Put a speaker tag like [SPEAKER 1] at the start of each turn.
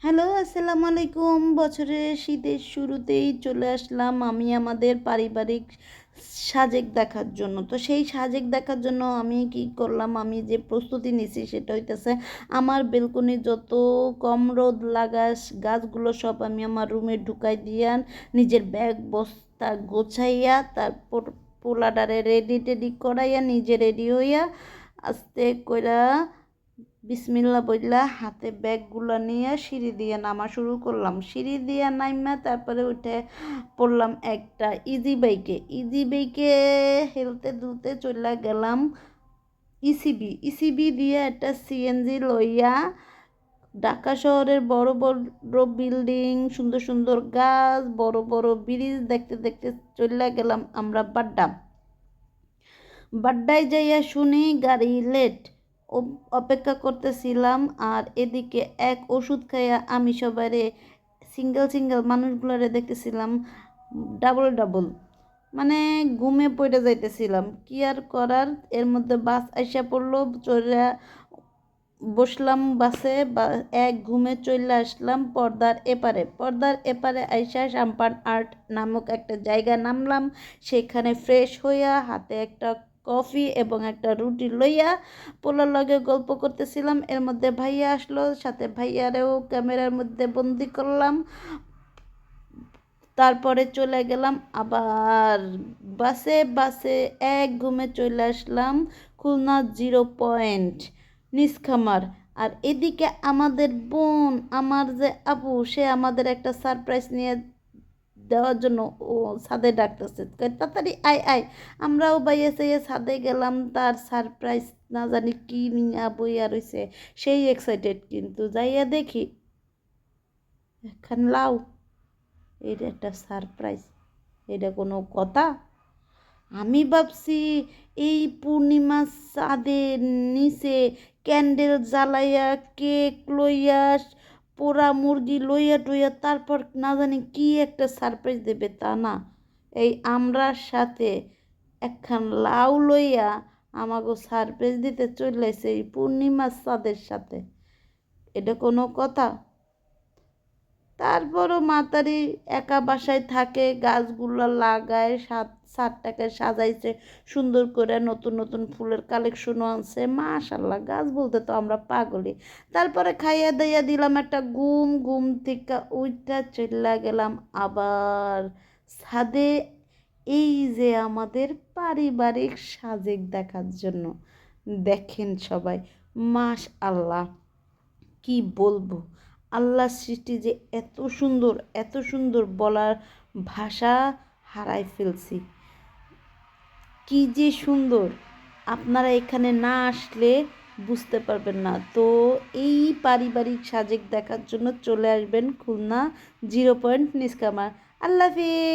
[SPEAKER 1] Hello, আসসালামু আলাইকুম। বছরের শীতের শুরুতেই চলে আসলাম আমি আমাদের পারিবারিক সাজেক দেখার জন্য। তো সেই সাজেক দেখার জন্য আমি কি করলাম, আমি যে প্রস্তুতি নিছি সেটা হইতেছে আমার বেলকনি যত কম রোদ লাগা গাছগুলো সব আমি আমার রুমে ঢুকাই দিয়া নিজের ব্যাগ বস্তা গোছাইয়া তারপর পোলাডারে রেডি টেডি করাইয়া নিজে রেডি হইয়া আস্তে কইরা বিসমিল্লা বইলা হাতে ব্যাগগুলো নিয়ে সিঁড়ি দিয়ে নামা শুরু করলাম। সিঁড়ি দিয়ে নাইমা তারপরে উঠে পড়লাম একটা ইজি বাইকে হেলতে দুলতে চলে গেলাম ইসিবি দিয়ে একটা সিএনজি লইয়া ঢাকা শহরের বড় বড় বিল্ডিং, সুন্দর সুন্দর গাছ, বড় বড় ব্রিজ দেখতে দেখতে চলে গেলাম আমরা বাড্ডায় যাইয়া শুনি গাড়ি লেট। অপেক্ষা করতেছিলাম আর এদিকে এক ওষুধ খাইয়া আমি সবারে সিঙ্গেল মানুষগুলারে দেখতেছিলাম ডাবল ডাবল, মানে ঘুমে পড়ে যাইতেছিলাম। কি আর করার, এর মধ্যে বাস আইসা পড়লো, চড়া বসলাম বাসে বা এক ঘুমে চলে আসলাম পর্দার এপারে আইসা সাম্পান আর্ট নামক একটা জায়গা নামলাম। সেখানে ফ্রেশ হইয়া হাতে একটা কফি এবং একটা রুটি লইয়া পোলার লগে গল্প করতেছিলাম। এর মধ্যে ভাইয়া আসলো, সাথে ভাইয়ারেও ক্যামেরার মধ্যে বন্দি করলাম। তারপরে চলে গেলাম আবার বাসে এক ঘুমে চলে আসলাম খুলনা 0 পয়েন্ট নিসখামার। আর এদিকে আমাদের বোন, আমার যে আপু, সে আমাদের একটা সারপ্রাইজ নিয়ে দেওয়ার জন্য ও ছাদে ডাকতেছে, তাড়াতাড়ি আয় আয়। আমরাও বাইয়ে চাইয়ে ছাদে গেলাম, তার সারপ্রাইজ না জানি কি নিয়ে বইয়া রয়েছে। সেই এক্সাইটেড, কিন্তু যাইয়া দেখি এখন লাউ। এটা একটা সারপ্রাইজ, এটা কোনো কথা? আমি ভাবছি এই পূর্ণিমা চাঁদের নিচে ক্যান্ডেল জ্বালাইয়া কেক লইয়া পোড়া মুরগি লইয়া টইয়া তারপর না জানি কি একটা সারপ্রাইজ দেবে, তা না। এই আমরার সাথে একখান লাউ লইয়া আমাকে সারপ্রাইজ দিতে চলেছে এই পূর্ণিমা চাঁদের সাথে। এটা কোনো কথা? তারপরও মাতারি একা বাসায় থাকে, গাছগুলো লাগায়, ছাদটাকে সাজাইছে সুন্দর করে, নতুন নতুন ফুলের কালেকশনও আনছে। মাশাল্লাহ, গাছ বলতে তো আমরা পাগলি। তারপরে খাইয়া দাইয়া দিলাম একটা ঘুম থেকে উইঠা চলে গেলাম আবার ছাদে, এই যে আমাদের পারিবারিক সাজেক দেখার জন্য। দেখেন সবাই, মাশাল্লাহ, কি বলবো, আল্লাহর সৃষ্টি যে এত সুন্দর বলার ভাষা হারাই ফেলছি। কি যে সুন্দর, আপনারা এখানে না আসলে বুঝতে পারবেন না। তো এই পারিবারিক সাজেক দেখার জন্য চলে আসবেন খুলনা 0 পয়েন্ট নিসকামার। আল্লাহ হাফেজ।